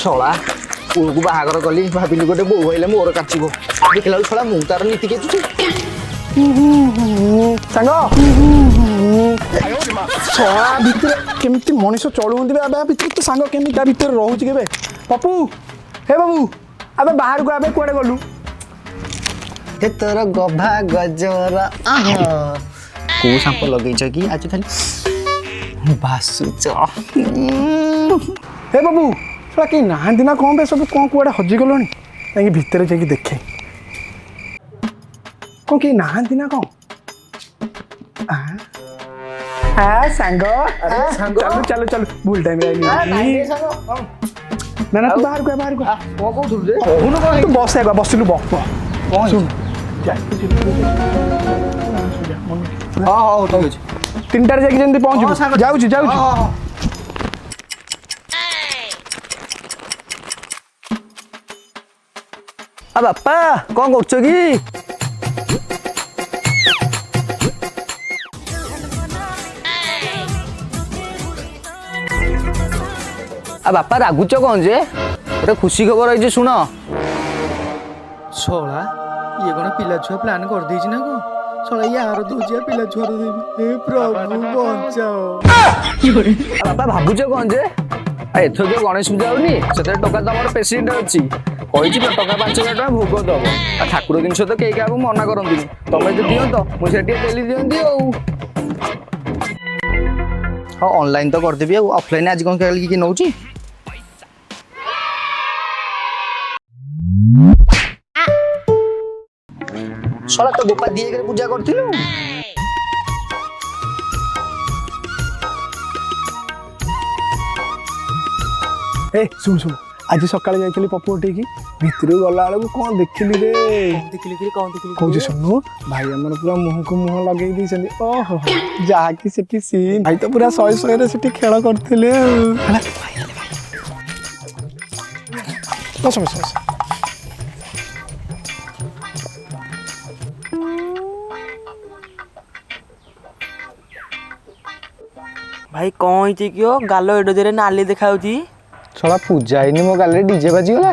ଶଳା ପୁଅକୁ ବାହାଘର କଲି ଭାବିଲି ଗୋଟେ ବୋଉ ହେଲେ ମୋର କାଚିବ ଦେଖିଲା ବେଳକୁ ଶଳା ମୁଁ ତାର ନୀତି କେଚୁଛି ସାଙ୍ଗ ଶଳା ଭିତରେ କେମିତି ମଣିଷ ଚଳୁଛନ୍ତି ଏବେ ଭିତରେ ତ ସାଙ୍ଗ କେମିତି ତା ଭିତରେ ରହୁଛି କେବେ ପପୁ ହେ ବାବୁ ଆବେ ବାହାରକୁ ଆବେ କୁଆଡେ ଗଲୁ ଏ ତୋର ଗଭା ଗଜର କୋଉ ସାମ୍ପ ଲଗେଇଛ କି ଆଜି ଖାଲି ଭାସୁଛ ହେ ବାବୁ ଶଳା କେହି ନାହାନ୍ତି ନା କ'ଣ ବେ ସବୁ କ'ଣ କୁଆଡ଼େ ହଜିଗଲଣି ଯାଇକି ଭିତରେ ଯାଇକି ଦେଖେ କ'ଣ କେହି ନାହାନ୍ତି ନା କ'ଣ ସାଙ୍ଗ ଚାଲୁ ଚାଲୁ ଚାଲୁ ଭୁଲ ଟାଇମ୍ରେ ଆଇଲି ନା ନା ତୁ ବାହାରକୁ ବାହାରକୁ କ'ଣ କହୁଥିଲୁ ଯେ ତୁ ବସ ଆଗ ବସିଲୁ ବସ ଶୁଣ ହଉ ଠିକ ଅଛି 3ଟାରେ ଯାଇକି ଯେମିତି ପହଞ୍ଚିବୁ ଯାଉଛି ଯାଉଛି ବାପା କ'ଣ କରୁଛ କି ବାପା ରାଗୁଛ କ'ଣ ଯେ ଗୋଟେ ଖୁସି ଖବର ହେଇଛି ଶୁଣ ଶଳା ଇଏ କ'ଣ ପିଲା ଛୁଆ ପ୍ଲାନ୍ କରିଦେଇଛି ନା କ'ଣ ଶଳା ୟାର ଦଉଛି ପିଲା ଛୁଆର ଦେବି ହେ ପ୍ରଭୁ ବଞ୍ଚାଅ ବାପା ଭାବୁଛ କ'ଣ ଯେ ଏଥର ଯୋଉ ଗଣେଶ ପୂଜା ହଉନି ସେଥିରେ ଟଙ୍କା ତମର ପ୍ରେସିଡେଣ୍ଟ ଅଛି କହିଛି ଟଙ୍କା 5,000 ଟଙ୍କା ଭୋଗ ଦବ ଆଉ ଠାକୁର ଜିନିଷ ତ କେହି କାହାକୁ ମନା କରନ୍ତିନି ତମେ ଯଦି ଦିଅନ୍ତ ମୁଁ ସେଠି ଟିକେ ଡେଲି ଦିଅନ୍ତି ଆଉ ହଁ ଅନଲାଇନ୍ ତ କରିଦେବି ଆଉ ଅଫଲାଇନ୍ ଆଜି କ'ଣ କିଏ ନେଉଛି ଶଳା ତ ଗୋପା ଦିଏ ପୂଜା କରିଥିଲୁ ଏ ଶୁଣ ଶୁଣ ଆଜି ସକାଳେ ଯାଇଥିଲି ପପୁ ଉଠେଇକି ଭିତରକୁ ଗଲା ବେଳକୁ କ'ଣ ଦେଖିଲି ରେ କହୁଛି ଶୁଣୁ ଭାଇ ଆମର ପୁରା ମୁହଁକୁ ମୁହଁ ଲଗେଇ ଦେଇଛନ୍ତି ଓହୋ ଯାହାକି ସେଠି ସିନ୍ ଭାଇ ତ ପୁରା 100ରେ ସେଠି ଖେଳ କରିଥିଲେ ଆଉ ବସ ବସ ବସ ଭାଇ କ'ଣ ହେଇଛି କିଓ ଗାଲ ଏଡେ ଜୋରେ ନାଲି ଦେଖାଯାଉଛି ଶଳା ପୂଜା ହେଇନି ମୋ ଗାଲରେ ଡିଜେ ବାଜିଗଲା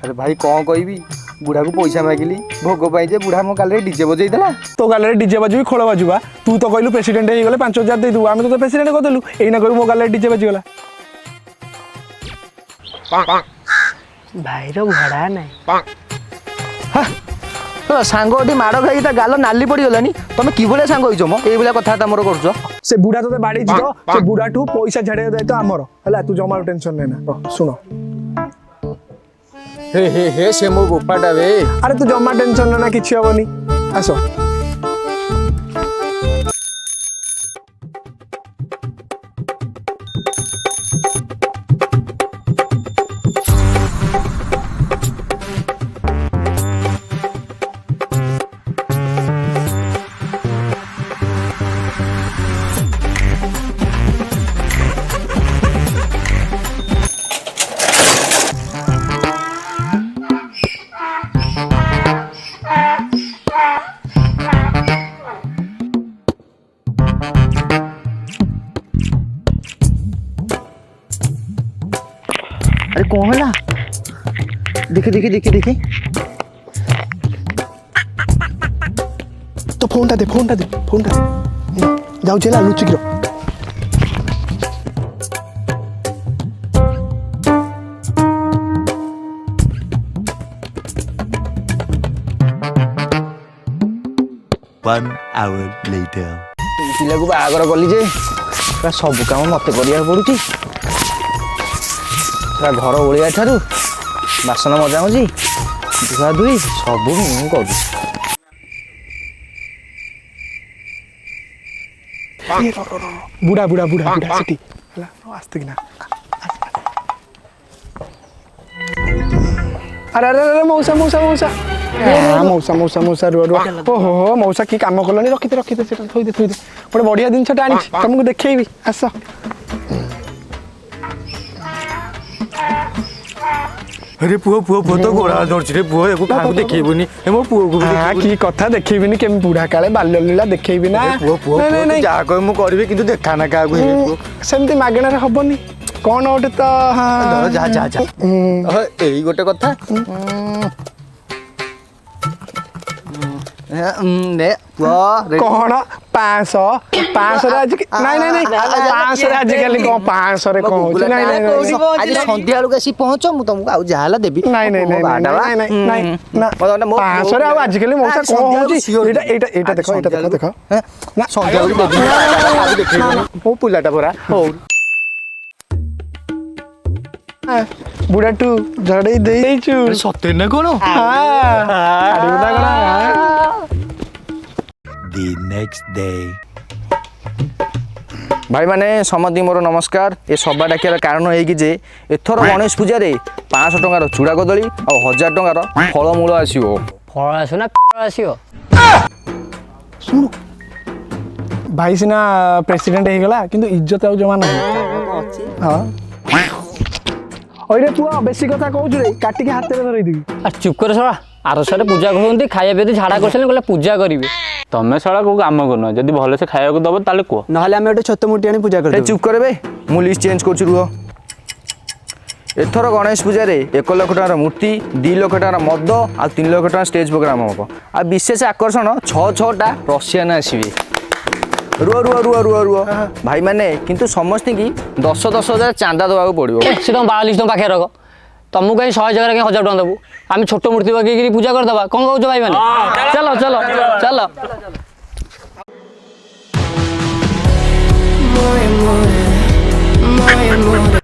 ଆରେ ଭାଇ କ'ଣ କହିବି ବୁଢ଼ାକୁ ପଇସା ମାଗିଲି ଭୋଗ ପାଇଁ ଯେ ବୁଢ଼ା ମୋ ଗାଲରେ ଡିଜେ ବଜେଇଦେଲା ତୋ ଗାଲରେ ଡିଜେ ବାଜିବି ଖୋଳ ବାଜିବା ତୁ ତ କହିଲୁ ପ୍ରେସିଡେଣ୍ଟ ହେଇଗଲେ 5,000 ଦେଇଦେବୁ ଆମେ ତ ପ୍ରେସିଡେଣ୍ଟ କରିଦେଲୁ ଏଇନା କହିବୁ ମୋ ଗାଲରେ ଡିଜେ ବାଜିଗଲା ଭାଇର ଭଡ଼ା ନାହିଁ ସାଙ୍ଗ ଏଠି ମାଡ଼ ଖାଇକି ତା ଗାଲ ନାଲି ପଡ଼ିଗଲାନି ତମେ କିଭଳିଆ ସାଙ୍ଗ ହେଇଛ ମ ଏଇଭଳିଆ କଥାବାର୍ତ୍ତା ମୋର କରୁଛ ସେ ବୁଢ଼ା ତୋତେ ବାଡ଼େଇଛି ତ ସେ ବୁଢ଼ାଠୁ ପଇସା ଝାଡ଼ିବା ଦାୟିତ୍ୱ ଆମର ହେଲା ତୁ ଜମାରୁ ଟେନସନ୍ ନେନା ଶୁଣ ହେ ସେ ମୋ ବୋପାଟା ବେ ଆରେ ତୁ ଜମା ଟେନସନ୍ ନେନା କିଛି ହବନି ଆସ अरे कौन है देखे देखे देखे देखे तो फोन टा दे जाऊ चला लुचिक रो One hour later. पिला को बाहागर कली जे सब काम मत करिया पड़ुची घर ओलिया ठारू बासन मजा मजी धुआ धुई सब मुझे कर बुढ़ा बुढ़ा बुढ़ा बुढ़ा सेठी आस्ते कि ना अरे अरे अरे मौसा मौसा मौसा मौसा मौसा मौसा रुआ रुआ ओहो मौसा की काम कलनी रखिते रखिते सेटा थोई दे गोटे बढ़िया जिनसटा आनी तुमको देखैबी आस अरे पुओ पुओ पुओ तो गोड़ा धरछ रे पुओ एको काकू देखैबुनी ए मो पुओ को हां की कथा देखैबिनी केम बुढ़ा काले बाल्य लीला देखैबी ना पुओ पुओ जा कह मु करबी किंतु देखा ना काकू सेमती मागणा रे हबनी କ'ଣ ଗୋଟେ ତ ହଁ ଯା ଯା ଯା ଏଇ ଗୋଟେ କଥା କ'ଣ 500 ଆଜି ନାଇଁ ନାଇଁ ନାଇଁ 500 ଆଜିକାଲି କ'ଣ 500ରେ କ'ଣ ହଉଛି ନାଇଁ ନାଇଁ ଆଜି ସନ୍ଧ୍ୟା ବେଳକୁ ଆସି ପହଞ୍ଚ ମୁଁ ତମକୁ ଆଉ ଯାହା ହେଲା ଦେବି ନାଇଁ ନାଇଁ ନାଇଁ ନାଇଁ ନାଇଁ ନାଇଁ ନା 500ରେ ଆଉ ଆଜିକାଲି ମଉସା କ'ଣ ହଉଛି ଏଇଟା ଏଇଟା ଦେଖ ଦେଖ ନା ସନ୍ଧ୍ୟା ବେଳକୁ ଦେବି ମୋ ପିଲାଟା ପରା ହଉ ବୁଢ଼ାଟୁ ଝଡ଼େଇ ଦେଇଛୁ ସତରେ ନା କ'ଣ The next day. भाई मैंने समति मोर नमस्कार ये सभा डाकियार कारण है जे एथर गणेश पूजा 500 टंकार चूड़ा कदली और 1000 टंकार फलमूल आसो फल आसो ना आसो ଶୁଣୁ ଭାଇ ସିନା ପ୍ରେସିଡେଣ୍ଟ ହେଇଗଲା କିନ୍ତୁ ଇଜ୍ଜତ ଆଉ ଜମା ନାହିଁ ହଁ ଅଇରେ ତୁ ବେଶୀ କଥା କହୁଛୁ ରେ କାଟିକି ହାତରେ ଧରେଇଦେବି चुप कर शला आरसारे पूजा करते खाଇବା ପିଇବା ଝାଡ଼ା କରିସାରିଲେ ଗଲେ ପୂଜା କରିବେ ତମେ ଶଳା କୋଉ କାମ କରୁନ ଯଦି ଭଲସେ ଖାଇବାକୁ ଦବ ତାହେଲେ କୁହ ନହେଲେ ଆମେ ଗୋଟେ ଛୋଟ ମୂର୍ତ୍ତି ଆଣି ପୂଜା ए କରିଦେବୁ चुप करे मु लिस्ट चेंज कर रुह एथर गणेश पूजा 1 लाख टंकार मूर्ति 2 लाख टंकार मद आ 3 लाख टंकार स्टेज प्रोग्राम हम आ विशेष आकर्षण 6टा रशियन आसवे रुह रुह रुह रुह रुह भाई मैंने किंतु समस्त की 10,000 चांदा देवा पड़ो से तुम 42 टଙ୍କା पाखे रख तुमको कहीं 100 जगह 1000 टଙ୍କା देबू आम छोट मूर्ति पकईकि पूजा करदबा कौन कहूँ भाई मैंने चलो चलो चलो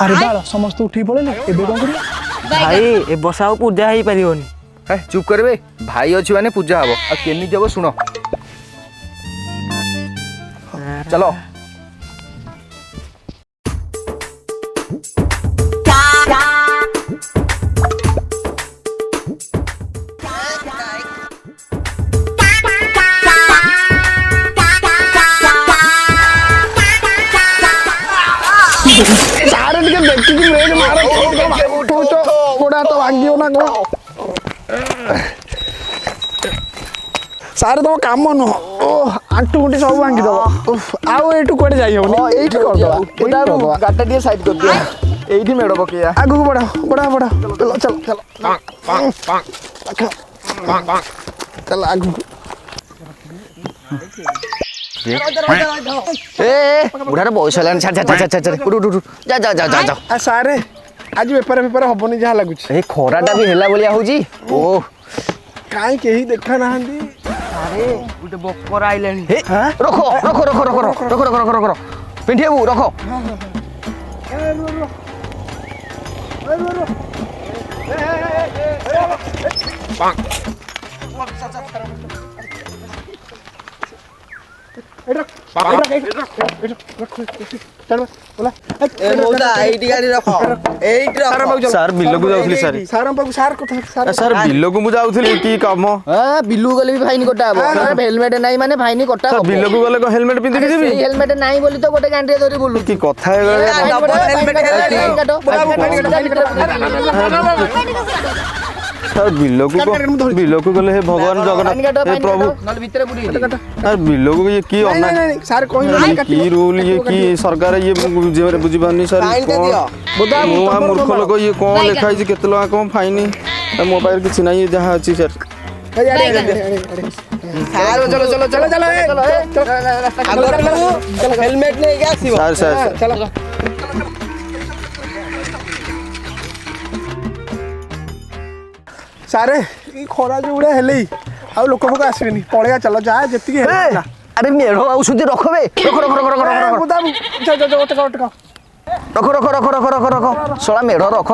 ଆରେ ବାଳ ସମସ୍ତେ ଉଠିକି ପଳେଇଲେ ଏବେ କ'ଣ କରିବା ଭାଇ ଏ ବର୍ଷ ଆଉ ପୂଜା ହେଇପାରିବନି चुप करे भाई अच्छी माने पूजा हम आमी जब शुण चलो ସାରେ ଟିକେ ଦେଖିକି ବ୍ରେକ୍ ମାର ଉଠଉଛ ଗୋଡ଼ା ତ ଭାଙ୍ଗିବ ନା କ'ଣ ସାରେ ତମ କାମ ନୁହଁ ଓ ଆଣ୍ଠୁ ଗୁଣ୍ଠି ସବୁ ଭାଙ୍ଗିଦବ ଆଉ ଏଇଠୁ କୁଆଡ଼େ ଯାଇ ହବନି ଏଇଠି କରିଦବା गाटा टे साइड कर दिया एठी मेड़ पकेया ଆଗକୁ ବଢ଼ ବଢ଼ बढ़ चलो चलो चलो चल आगକୁ ए बुढ़ार बयस है छाड़ छाड़ छाड़ छाड़ उठ उठ जा जा जा जा जा ଆ ସାରେ ଆଜି ବେପାର ଫେପାର ହବନି ଯାହା ଲାଗୁଛି ए खराटा भी हेला बोलिया होजी ओ କାହିଁ କେହି ଦେଖା ନାହାନ୍ତି ଗୋଟେ ବକର ଆଇଲାଣି ए रखो रखो रखो रखो रखो रखो रखो रखो रखो पिंठियाबू रखो ସାର୍ ବିଲକୁ ଯାଉଥିଲି ସାର୍ ସାରଙ୍କ ପାଖକୁ ସାର୍ କଥା ସାର୍ ବିଲକୁ ମୁଁ ଯାଉଥିଲି କି କାମ ବିଲୁ ଗଲେ ବି ଫାଇନ କଟା ହବ ହେଲମେଟ ନାହିଁ ମାନେ ଫାଇନ କଟା ସାର୍ ହବ ବିଲକୁ ଗଲେ କଣ ହେଲମେଟ ପିନ୍ଧିକି ଯିବି ହେଲମେଟ ନାହିଁ ବୋଲି ତ ଗୋଟେ ଗାଣ୍ଡିରେ ଧରି ବୁଲୁ କି କଥା ହେଇଗଲା ସାର୍ ବିଲକୁ ଗଲେ ହେ ଭଗବାନ ଜଗନ୍ନାଥ ହେ ପ୍ରଭୁ ସାର୍ ବିଲକୁ ଇଏ କି ଅନା ସାର୍ କହିଲେ କି ରୁଲ ଇଏ କି ସରକାର ଇଏ ବୁଝିପାରୁନି ସାର୍ କଣ ମୁଁ ଆ ମୂର୍ଖ ଲୋକ ଇଏ କଣ ଲେଖା ହେଇଛି କେତେ ଟଙ୍କା କଣ ଫାଇନି ମୋ ପାଖରେ କିଛି ନାହିଁ ଯାହା ଅଛି ସାର୍ ହେଲମେଟ ନେଇକି ଆସିବ ସାର୍ ସାର୍ ସାରେ ଏଇ ଖରା ଯୋଉଗୁଡ଼ା ହେଲେ ଆଉ ଲୋକ ଫୋକ ଆସିବେନି ପଳେଇବା ଚାଲ ଯାହା ଯେତିକି ହେଲା अरे मेढ़ औषधि रखबे रखो रखो रखो रखो रखो रखो रखो रखो रखो रखो सोला मेढ़ रख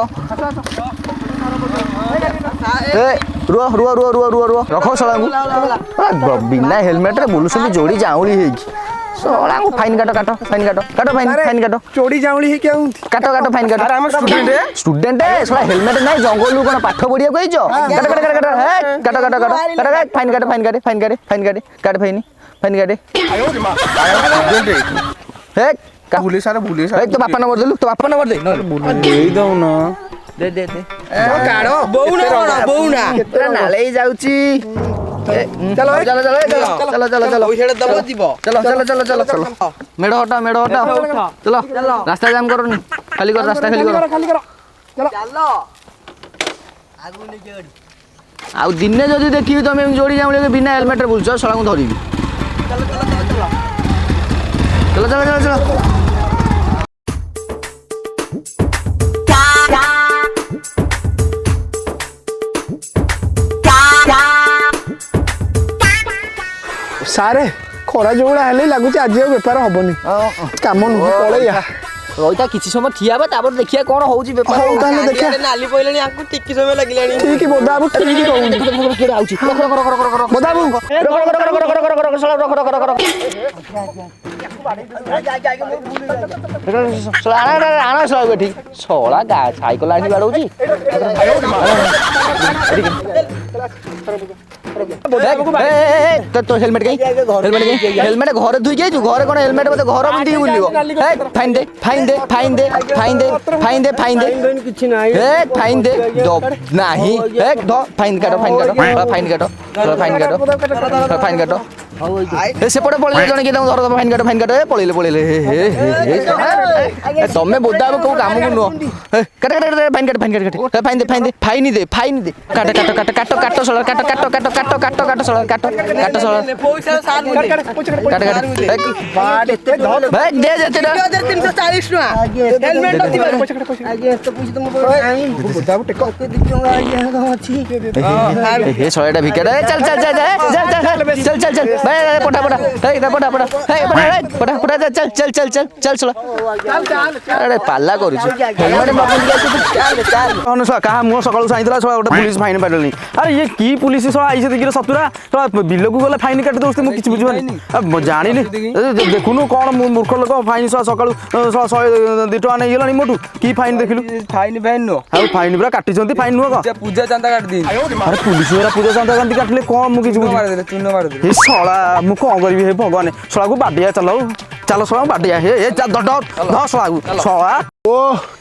ए रुआ रुआ रुआ रुआ रुआ रुआ रखो सोला बिना हेलमेट रे बुलुसुनी जोड़ी जाउली हेकी सोला को फाइन काटो काटो फाइन काटो काटो फाइन फाइन काटो चोरी जाउली हे क्या हुंती काटो काटो फाइन काटो अरे हम स्टूडेंट है सोला हेलमेट नहीं जंगल कोन पाठ पढिया कहिजो काटो काटो काटो काटो काटो काटो काटो फाइन काटो फाइन काटे फाइन काटे फाइन काटे काट फाइन फाइन काटे हे पुलिस सारे तो बापा नंबर देलु तो बापा नंबर दे ଦେଇ ଦଉନ दे दे दे काढो बोउना बोउना केतरा नाले जाउची चलो चलो चलो चलो चलो चलो ओइछडे दबो जीवो चलो चलो चलो चलो चलो मेढ हटा चलो रास्ता जाम करोनी ଖାଲି କର ରାସ୍ତା ଖାଲି କର ଖାଲି କର ଆଉ ଦିନେ ଯଦି ଦେଖିବି ତମେ ଯୋଡ଼ି ଯାଉଁ ବିନା ହେଲମେଟରେ ବୁଲୁଛ ଶଳାଙ୍କୁ ଧରିବି ଚଲ ଚଲ ଚଲ ଚଲ ସାରେ ଖରା ଯୋଉଭଳିଆ ହେଲେ ଲାଗୁଛି ଆଜି ଆଉ ବେପାର ହବନି କାମ ନୁହଁ ପଳେଇଆ ରହିଥା କିଛି ସମୟ ଠିଆ ହେବା ତାପରେ ଦେଖିବା କଣ ହଉଛି ବେପାର ହଉ ତାହେଲେ ଦେଖିଆ ନାଲି ପଇଲାଣି ଆଙ୍କୁ ଟିକି ସମୟ ଲାଗିଲାଣି ଠିକ ବୋଦା ବାବୁ ଠିକ କହୁନି ବୋଦା ବାବୁ ସାଇକେଲ ଆଣି ବାଡଉଛି ହେଲମେଟ ହେଲମେଟ ଘରେ ଧୁଇକି ଯାଇଛୁ ଘରେ କଣ ହେଲମେଟ ମତେ ଘର ବୁଲିକି ବୁଲିବ ଫାଇନ ଦେ ଫାଇନ ଦେ ଫାଇନ ଦେ ଫାଇନ ଦେ ଫାଇନ ଦେ ଫାଇନ ଦେ କିଛି ନାହିଁ ଫାଇନ ଦେ ନାହିଁ ଫାଇନ କାଟ ଫାଇନ କାଟ ଫାଇନ କାଟ ଫାଇନ କାଟ ଫାଇନ କାଟ ସେପଟେ ପଳେଇଲେ ଜଣେ କିଏ ଧର ଫାଇନ କାଟ ପଳେଇଲେ ପଳେଇଲେ ତମେ ବୋଧା କୋଉ କାମକୁ ନୁହଁ କାଟ କାଟ ଫାଇନ କାଟ ଫାଇନ କାଟ ଫାଇନ ଦେ ଫାଇନ ଦେ ଫାଇନ ଦେ ଫାଇନ ଦେ କାଟ କାଟ କାଟ କାଟ କାଟ ସଳ କାଟ କାଟ କାଟ କାଟ କାଟ କାଟ ସଳ କାଟ କାଟ ସଳ କାଟ କାଟ ଦେ ଯେତେ 340 ଟଙ୍କା ହେଲମେଟ ନଥିବ ଆଜ୍ଞା ଏତେ ପଇସା ତମ ବୋଦା ବାବୁ ଟେକ ଅଛି हे सोळेटा भिकेट चल चल चल चल चल चल चल भाई पटा पटा हे पटा पटा हे पटा पटा चल चल चल चल चल सोळा अरे पाल्ला करूछु हेलमेट बाबू ଚାଲ କାହା ମୁହଁ ସକାଳୁ ସାଇଥିଲା ଶଳା ଗୋଟେ ପୁଲିସ ଫାଇନ ପାଇଲେନି ଆରେ ଇଏ କି ପୁଲିସ ଶଳା ଆଇছে ଦେଖିର ସତୁରା ଶଳା ବିଲକୁ ଗଲେ ଫାଇନ କାଟି ଦଉଛେ ମୁଁ କିଛି ବୁଝିପାରୁନି ଜାଣିଲି ଦେଖୁନୁ କଣ ମୂର୍ଖ ଲୋକ ଫାଇନ ଶଳା ସକାଳୁ 102 ଟଙ୍କା ନେଇଗଲାଣି ମୋଠୁ କି ଫାଇନ ଦେଖିଲୁ ଫାଇନ ଫାଇନ ନୁହ ଆଉ ଫାଇନ ପୁରା କାଟିଛନ୍ତି ଫାଇନ ନୁହଁ କଣ ପୂଜା ଚାନ୍ଦା କାଟି ଦେଇ ଆରେ ପୁଲିସ ଗୁରା ପୂଜା ଚାନ୍ଦା କାଟି କାଟିଲେ କଣ ମୁଁ କିଛି ବୁଝିପାରୁନି ଚୂନ ମାରିଦେଲେ ଏ ଶଳା ମୁଁ କଣ କରିବି ହେ ଭଗବାନ ଶଳାକୁ ବାଡିଆ ଚାଲ ଚାଲ ଶଳା ବାଡିଆ ହେ ଏ ଧର ଶଳାକୁ ଶଳା ଓ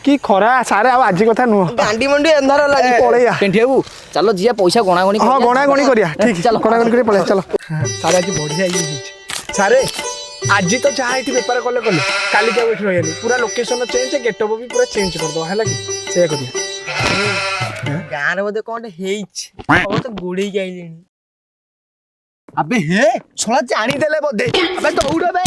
କି ଖରା ସାରେ ଆଉ ଆଜି କଥା ନୁହଁ ଗାଣ୍ଡି ମଣ୍ଡି ଅନ୍ଧାର ଲାଗି ପଳେଇଆ पेंठियाबू चलो जिया पैसा गणा गणी ହଁ ଗଣାଗଣି କରିବା ଠିକ ଚାଲ। ଗଣାଗଣି କରି ପଳେଇଆ ଚାଲ ସାରେ ଆଜି ବଢିଆ ଇଏ ହେଇଛି ସାରେ ଆଜି ତ ଯାହା ଏଠି ବେପାର କଲେ କାଲିକି ଆଉ ଏଠି ରହିବାନି ପୁରା ଲୋକେସନ ଚେଞ୍ଜ ଗେଟଅପ୍ ବି ପୁରା ଚେଞ୍ଜ କରିଦବା ହେଲା କି ସେଇଆ କରିବା ଗାଁରେ ବୋଧେ କଣ ହେଇଛି ତ ଗୁଡେଇକି ଆଇଲେଣି अबे हे छोड़ा जानी देले बोधे अबे दौड़ बे